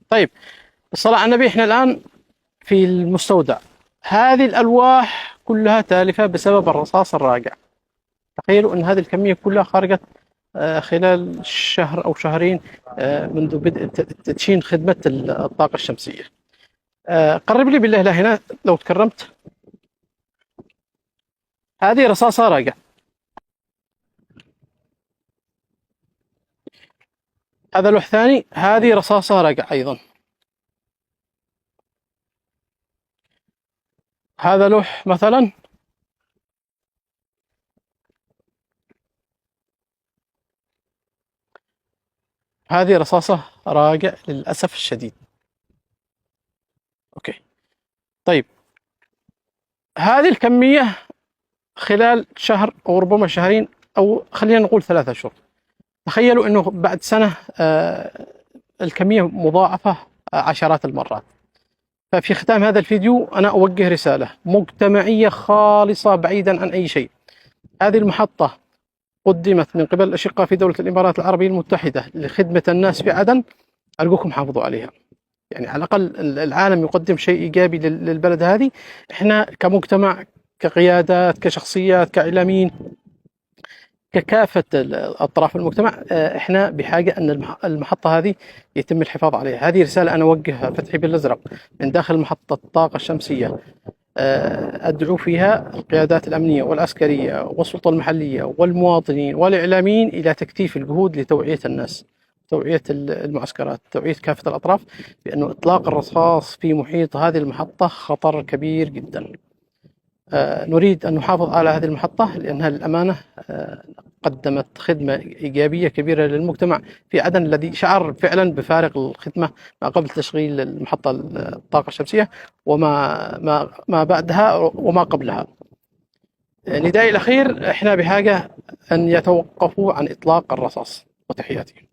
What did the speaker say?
طيب، الصلاة على النبي. احنا الآن في المستودع. هذه الألواح كلها تالفة بسبب الرصاص الراقع. تخيلوا أن هذه الكمية كلها خرجت خلال شهر أو شهرين منذ بدء تدشين خدمة الطاقة الشمسية. قرب لي بالله لا هنا لو تكرمت. هذه رصاصة راقع. هذا لوح ثاني، هذه رصاصة راقع أيضا. هذا لوح مثلا، هذه رصاصة راقع للأسف الشديد. أوكي، طيب، هذه الكمية خلال شهر أو ربما شهرين أو خلينا نقول 3 أشهر. تخيلوا أنه بعد سنة الكمية مضاعفة عشرات المرات. ففي ختام هذا الفيديو أنا أوجه رسالة مجتمعية خالصة بعيدا عن أي شيء. هذه المحطة قدمت من قبل الأشقاء في دولة الإمارات العربية المتحدة لخدمة الناس في عدن. أرجوكم حافظوا عليها. يعني على الأقل العالم يقدم شيء إيجابي للبلد هذه. إحنا كمجتمع، كقيادات، كشخصيات، كإعلاميين، ككافة أطراف المجتمع، إحنا بحاجة أن المحطة هذه يتم الحفاظ عليها. هذه رسالة أنا أوجهها فتحي بالأزرق من داخل محطة الطاقة الشمسية. أدعو فيها القيادات الأمنية والعسكرية والسلطة المحلية والمواطنين والإعلاميين إلى تكثيف الجهود لتوعية الناس، توعية المعسكرات، توعية كافة الأطراف بأنه إطلاق الرصاص في محيط هذه المحطة خطر كبير جدا. نريد أن نحافظ على هذه المحطة لأنها للأمانة قدمت خدمة إيجابية كبيرة للمجتمع في عدن، الذي شعر فعلا بفارق الخدمة ما قبل تشغيل المحطة الطاقة الشمسية وما بعدها وما قبلها. ندائي الأخير، إحنا بحاجة أن يتوقفوا عن إطلاق الرصاص. وتحياتي.